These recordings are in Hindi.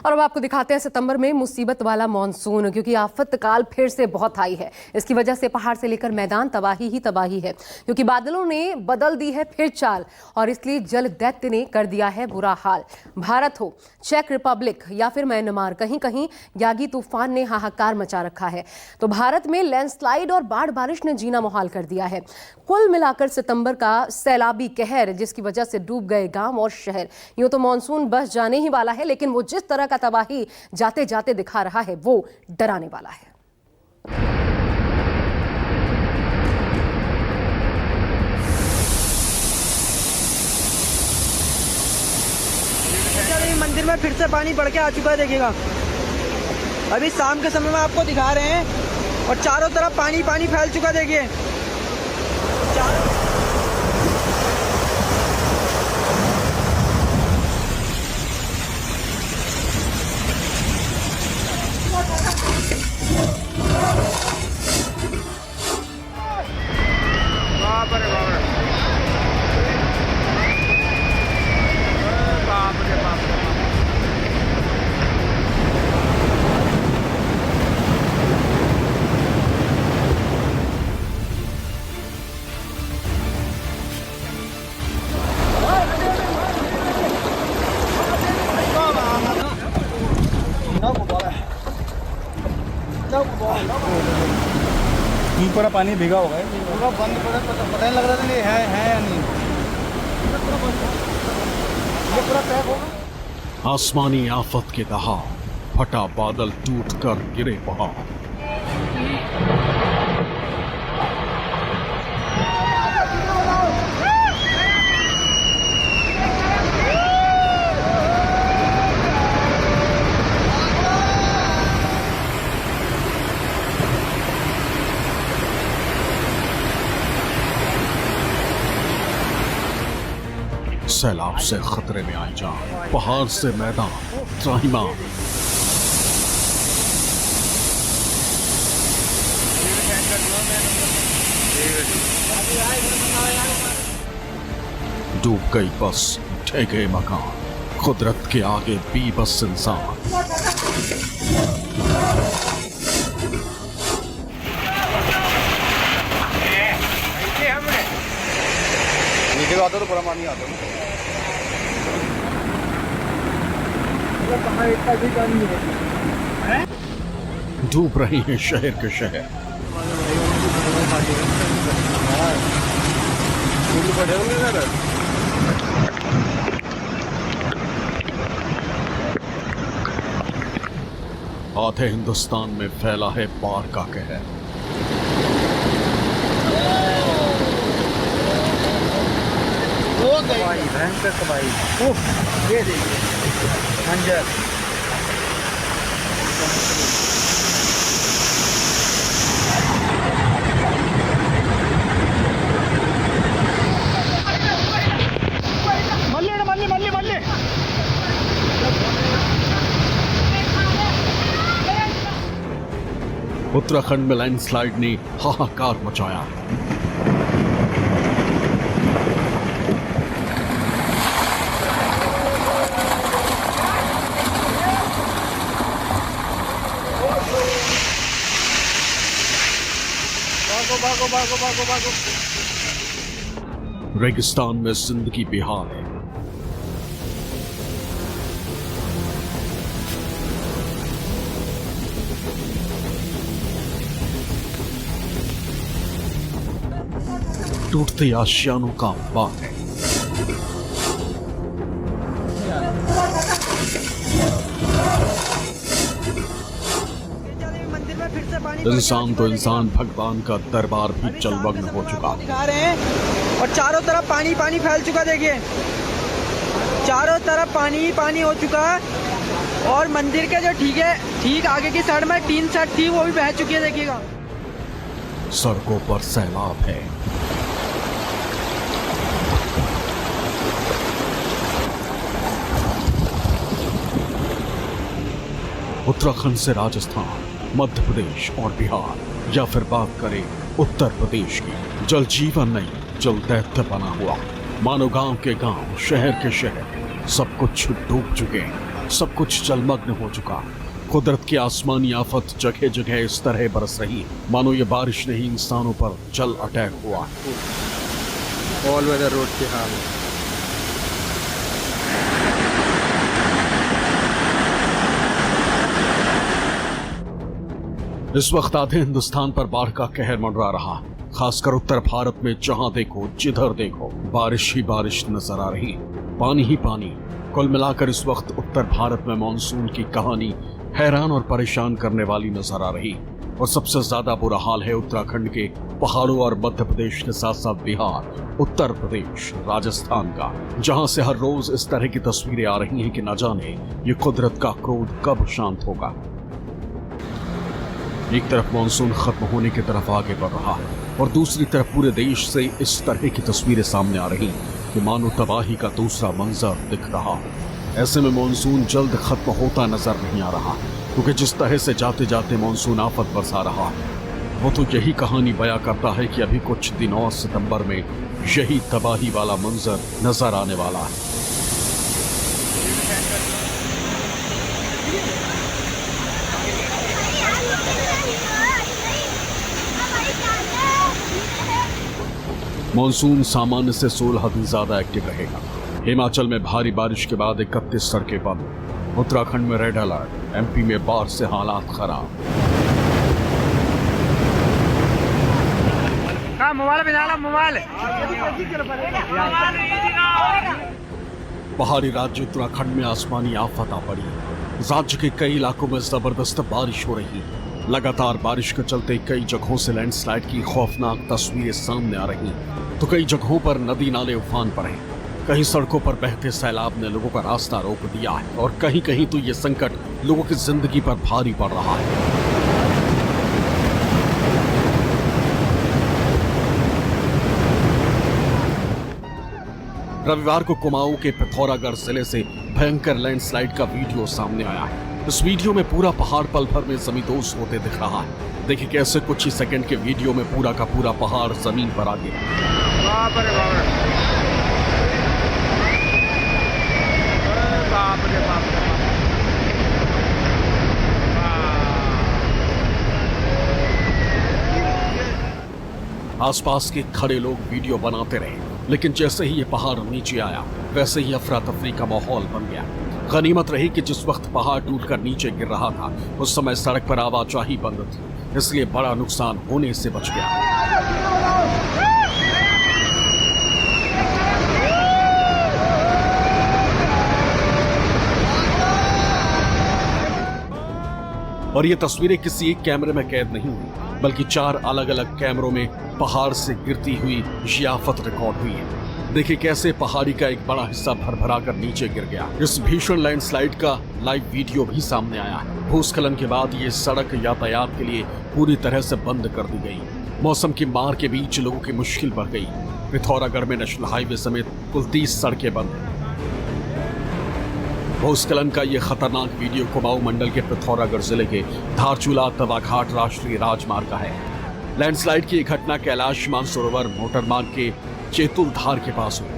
और अब आपको दिखाते हैं सितंबर में मुसीबत वाला मॉनसून, क्योंकि आफत काल फिर से बहुत आई है। इसकी वजह से पहाड़ से लेकर मैदान तबाही ही तबाही है, क्योंकि बादलों ने बदल दी है फिर चाल और इसलिए जल दैत्य ने कर दिया है बुरा हाल। भारत हो, चेक रिपब्लिक या फिर म्यांमार, कहीं कहीं यागी तूफान ने हाहाकार मचा रखा है। तो भारत में लैंडस्लाइड और बाढ़ बारिश ने जीना मुहाल कर दिया है। कुल मिलाकर सितंबर का सैलाबी कहर, जिसकी वजह से डूब गए गांव और शहर। यूं तो मानसून बस जाने ही वाला है, लेकिन वो जिस तरह का तबाही जाते जाते दिखा रहा है वो डराने वाला है। मंदिर में फिर से पानी बढ़ के आ चुका है, देखिएगा। अभी शाम के समय में आपको दिखा रहे हैं और चारों तरफ पानी पानी फैल चुका, देखिए। पूरा पानी भीगा होगा, पूरा बंद, पता नहीं लग रहा था ये है या नहीं। ये पूरा पैक होगा। आसमानी आफत के दहाड़, फटा बादल टूट कर गिरे पहाड़। सैलाब से खतरे में आई जान, पहाड़ से मैदान त्राहिमाम। डूब गई बस, ढह गए मकान, कुदरत के आगे बेबस इंसान। नीचे आता तो बड़ा पानी आता है। डूब रही हैं शहर के शहर। आधे हिंदुस्तान में फैला है बाढ़ का कहर। भयंकर तबाही। ये देखिए मंजर। मल्ले उत्तराखंड में लैंडस्लाइड ने हाहाकार मचाया। भागो। रेगिस्तान में जिंदगी बेहाल है। टूटते आशियानों का अंबार है। इंसान तो इंसान, भगवान का दरबार भी जलमग्न हो चुका। दिखा रहे हैं और चारों तरफ पानी पानी फैल चुका, देखिए। चारों तरफ पानी पानी हो चुका है और मंदिर के जो ठीक आगे की साइड में टीन सेट थी वो भी बह चुकी है, देखिएगा। सड़कों पर सैलाब है। उत्तराखंड से राजस्थान, मध्य प्रदेश और बिहार, या फिर बात करें उत्तर प्रदेश की, जल जीवन नहीं जल दैत्य बना हुआ। मानो गांव के गांव, शहर के शहर, सब कुछ डूब चुके हैं। सब कुछ जलमग्न हो चुका। कुदरत की आसमानी आफत जगह जगह इस तरह बरस रही है मानो ये बारिश ने ही इंसानों पर जल अटैक हुआ। ऑल वेदर रोड के हाल। इस वक्त आधे हिंदुस्तान पर बाढ़ का कहर मंडरा रहा, खासकर उत्तर भारत में जहां देखो जिधर देखो बारिश ही बारिश नजर आ रही, पानी ही पानी। कुल मिलाकर इस वक्त उत्तर भारत में मानसून की कहानी हैरान और परेशान करने वाली नजर आ रही। और सबसे ज्यादा बुरा हाल है उत्तराखंड के पहाड़ों और मध्य प्रदेश के साथ साथ बिहार, उत्तर प्रदेश, राजस्थान का, जहां से हर रोज इस तरह की तस्वीरें आ रही हैं कि न जाने ये कुदरत का क्रोध कब शांत होगा। एक तरफ मानसून खत्म होने की तरफ आगे बढ़ रहा है और दूसरी तरफ पूरे देश से इस तरह की तस्वीरें सामने आ रही कि मानो तबाही का दूसरा मंजर दिख रहा है। ऐसे में मानसून जल्द खत्म होता नजर नहीं आ रहा, क्योंकि जिस तरह से जाते जाते मानसून आफत बरसा रहा है वो तो यही कहानी बयां करता है कि अभी कुछ दिन और सितंबर में यही तबाही वाला मंजर नजर आने वाला है। मानसून सामान्य से 16 दिन ज्यादा एक्टिव रहेगा। हिमाचल में भारी बारिश के बाद 31 सड़कें बंद, उत्तराखंड में रेड अलर्ट, एमपी में बाढ़ से हालात खराब। पहाड़ी राज्य उत्तराखंड में आसमानी आफत आ पड़ी। राज्य के कई इलाकों में जबरदस्त बारिश हो रही है। लगातार बारिश के चलते कई जगहों से लैंडस्लाइड की खौफनाक तस्वीरें सामने आ रही, तो कई जगहों पर नदी नाले उफान पर हैं। कहीं सड़कों पर बहते सैलाब ने लोगों का रास्ता रोक दिया है और कहीं कहीं तो ये संकट लोगों की जिंदगी पर भारी पड़ रहा है। रविवार को कुमाऊं के पिथौरागढ़ जिले से भयंकर लैंडस्लाइड का वीडियो सामने आया है। इस वीडियो में पूरा पहाड़ पल भर में जमींदोज होते दिख रहा है। देखिए कैसे कुछ ही सेकंड के वीडियो में पूरा का पूरा पहाड़ जमीन पर आ गया। आसपास के खड़े लोग वीडियो बनाते रहे, लेकिन जैसे ही ये पहाड़ नीचे आया वैसे ही अफरा तफरी का माहौल बन गया। गनीमत रही कि जिस वक्त पहाड़ टूटकर नीचे गिर रहा था उस समय सड़क पर आवाजाही बंद थी, इसलिए बड़ा नुकसान होने से बच गया। और ये तस्वीरें किसी एक कैमरे में कैद नहीं हुई, बल्कि 4 अलग अलग कैमरों में पहाड़ से गिरती हुई ये आफत रिकॉर्ड हुई है। देखिए कैसे पहाड़ी का एक बड़ा हिस्सा भरभरा कर नीचे गिर गया। इस भीषण लैंडस्लाइड का लाइव वीडियो भी सामने आया है। भूस्खलन के बाद ये सड़क यातायात के लिए पूरी तरह से बंद कर दी गई। मौसम की मार के बीच लोगों की मुश्किल बढ़ गई। पिथौरागढ़ में नेशनल हाईवे समेत कुल 30 सड़कें बंद हैं। भूस्खलन का ये खतरनाक वीडियो कुमाऊं मंडल के पिथौरागढ़ जिले के धारचूला तवाघाट राष्ट्रीय राजमार्ग का है। लैंडस्लाइड की घटना कैलाश मानसरोवर मोटरमार्ग के चेतुल धार के पास हुई।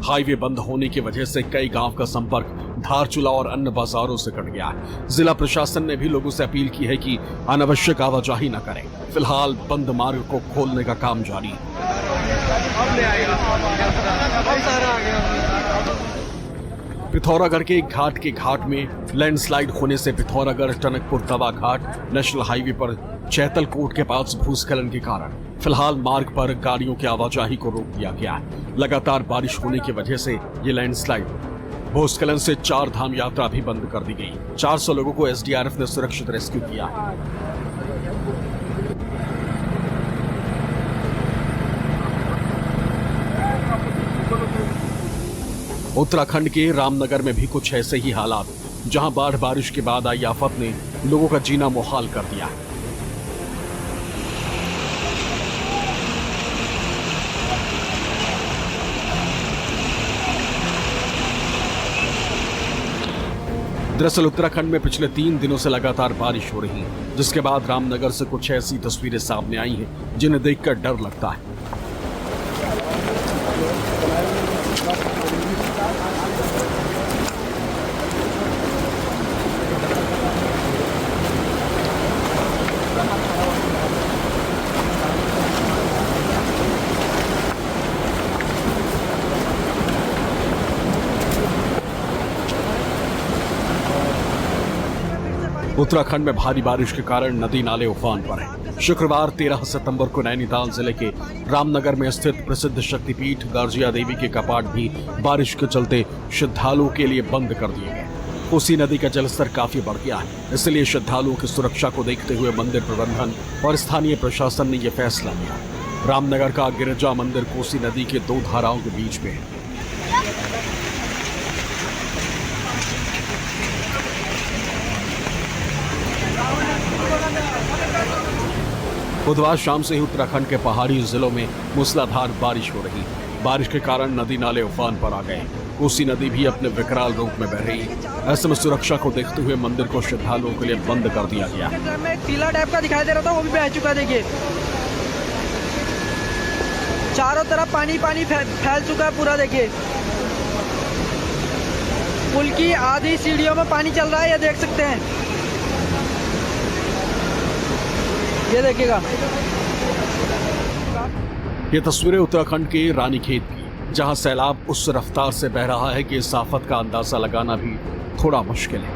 हाईवे बंद होने की वजह से कई गांव का संपर्क धारचूला और अन्य बाजारों से कट गया है। जिला प्रशासन ने भी लोगों से अपील की है कि अनावश्यक आवाजाही न करें। फिलहाल बंद मार्ग को खोलने का काम जारी है। पिथौरागढ़ के घाट के घाट में लैंडस्लाइड होने से पिथौरागढ़ टनकपुर तवा घाट नेशनल हाईवे पर चैतलकोट के पास भूस्खलन के कारण फिलहाल मार्ग पर गाड़ियों की आवाजाही को रोक दिया गया है। लगातार बारिश होने की वजह से ये लैंडस्लाइड भूस्खलन से 4 धाम यात्रा भी बंद कर दी गई। 400 लोगों को एसडीआरएफ ने सुरक्षित रेस्क्यू किया। उत्तराखंड के रामनगर में भी कुछ ऐसे ही हालात, जहां बाढ़ बारिश के बाद आई आफत ने लोगों का जीना मुहाल कर दिया। दरअसल उत्तराखंड में पिछले 3 दिनों से लगातार बारिश हो रही है, जिसके बाद रामनगर से कुछ ऐसी तस्वीरें सामने आई हैं जिन्हें देखकर डर लगता है। उत्तराखंड में भारी बारिश के कारण नदी नाले उफान पर है। शुक्रवार 13 सितंबर को नैनीताल जिले के रामनगर में स्थित प्रसिद्ध शक्तिपीठ गाजिया देवी के कपाट भी बारिश के चलते श्रद्धालुओं के लिए बंद कर दिए गए। कोसी नदी का जलस्तर काफी बढ़ गया है, इसलिए श्रद्धालुओं की सुरक्षा को देखते हुए मंदिर प्रबंधन और स्थानीय प्रशासन ने यह फैसला लिया। रामनगर का गिरजा मंदिर कोसी नदी के 2 धाराओं के बीच में है। बुधवार शाम से ही उत्तराखंड के पहाड़ी जिलों में मूसलाधार बारिश हो रही है। बारिश के कारण नदी नाले उफान पर आ गए। कोसी नदी भी अपने विकराल रूप में बह रही है। ऐसे में सुरक्षा को देखते हुए मंदिर को श्रद्धालुओं के लिए बंद कर दिया गया। टीला टाइप का दिखाई दे रहा था, वो भी बह चुका। देखिए चारों तरफ पानी पानी फैल चुका है पूरा। देखिए पुल की आधी सीढ़ियों में पानी चल रहा है, ये देख सकते हैं। ये देखिएगा, ये तस्वीरें उत्तराखंड के रानीखेत की, जहां सैलाब उस रफ्तार से बह रहा है कि इस आफत का अंदाजा लगाना भी थोड़ा मुश्किल है।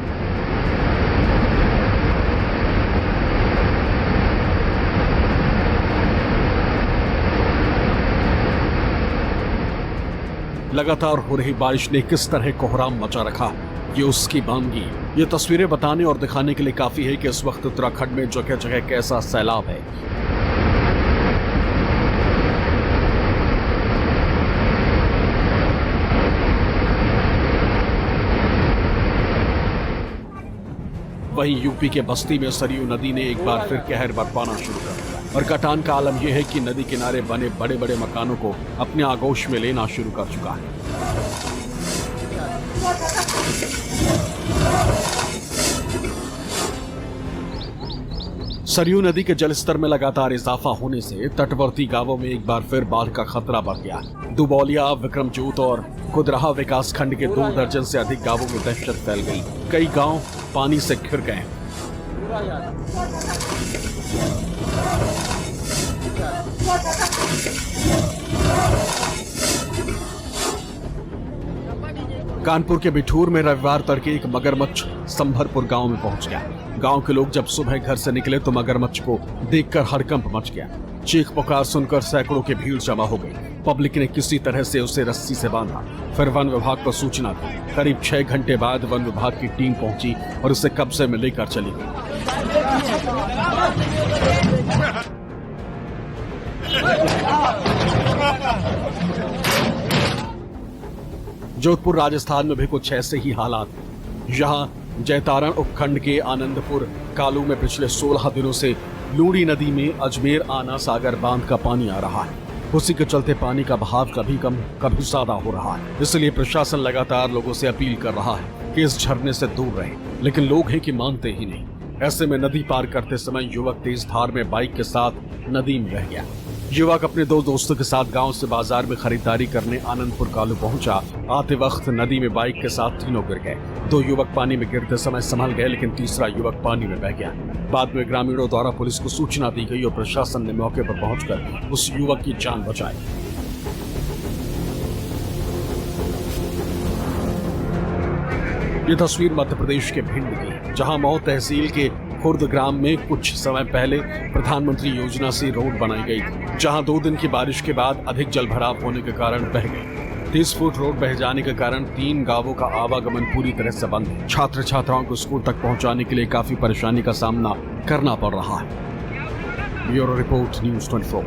लगातार हो रही बारिश ने किस तरह कोहराम मचा रखा, ये उसकी मांगी। ये तस्वीरें बताने और दिखाने के लिए काफी है कि इस वक्त उत्तराखंड में जगह जगह कैसा सैलाब है। वहीं यूपी के बस्ती में सरयू नदी ने एक बार फिर कहर बरपाना शुरू कर दिया और कटान का आलम यह है कि नदी किनारे बने बड़े बड़े मकानों को अपने आगोश में लेना शुरू कर चुका है। सरयू नदी के जलस्तर में लगातार इजाफा होने से तटवर्ती गांवों में एक बार फिर बाढ़ का खतरा बढ़ गया। दुबौलिया, विक्रमजोत और कुदराहा विकास खंड के 2 दर्जन से अधिक गांवों में दहशत फैल गई। कई गांव पानी से घिर गए। कानपुर के बिठूर में रविवार तड़के एक मगरमच्छ संभरपुर गांव में पहुंच गया। गांव के लोग जब सुबह घर से निकले तो मगरमच्छ को देखकर हड़कंप मच गया। चीख पुकार सुनकर सैकड़ों की भीड़ जमा हो गई। पब्लिक ने किसी तरह से उसे रस्सी से बांधा, फिर वन विभाग को सूचना दी। करीब 6 घंटे बाद वन विभाग की टीम पहुंची और उसे कब्जे में लेकर चली गई। जोधपुर राजस्थान में भी कुछ ऐसे ही हालात। यहाँ जैतारण उपखंड के आनंदपुर कालू में पिछले 16 दिनों से लूड़ी नदी में अजमेर आना सागर बांध का पानी आ रहा है। उसी के चलते पानी का बहाव कभी कम कभी ज्यादा हो रहा है। इसलिए प्रशासन लगातार लोगों से अपील कर रहा है कि इस झरने से दूर रहें, लेकिन लोग हैं कि मानते ही नहीं। ऐसे में नदी पार करते समय युवक तेज धार में बाइक के साथ नदी में बह गया। युवक अपने 2 दोस्तों के साथ गांव से बाजार में खरीदारी करने आनंदपुर कालू पहुंचा। आते वक्त नदी में बाइक के साथ तीनों गिर गए। 2 युवक पानी में गिरते समय संभल गए, लेकिन तीसरा युवक पानी में बह गया। बाद में ग्रामीणों द्वारा पुलिस को सूचना दी गई और प्रशासन ने मौके पर पहुंचकर उस युवक की जान बचाई। ये तस्वीर मध्य प्रदेश के भिंड की, जहां मऊ तहसील के खुर्द ग्राम में कुछ समय पहले प्रधानमंत्री योजना से रोड बनाई गई थी, जहां 2 दिन की बारिश के बाद अधिक जलभराव होने के कारण बह गई। 30 फुट रोड बह जाने के कारण 3 गांवों का आवागमन पूरी तरह से बंद है। छात्र छात्राओं को स्कूल तक पहुंचाने के लिए काफी परेशानी का सामना करना पड़ रहा है। Bureau report, news 24।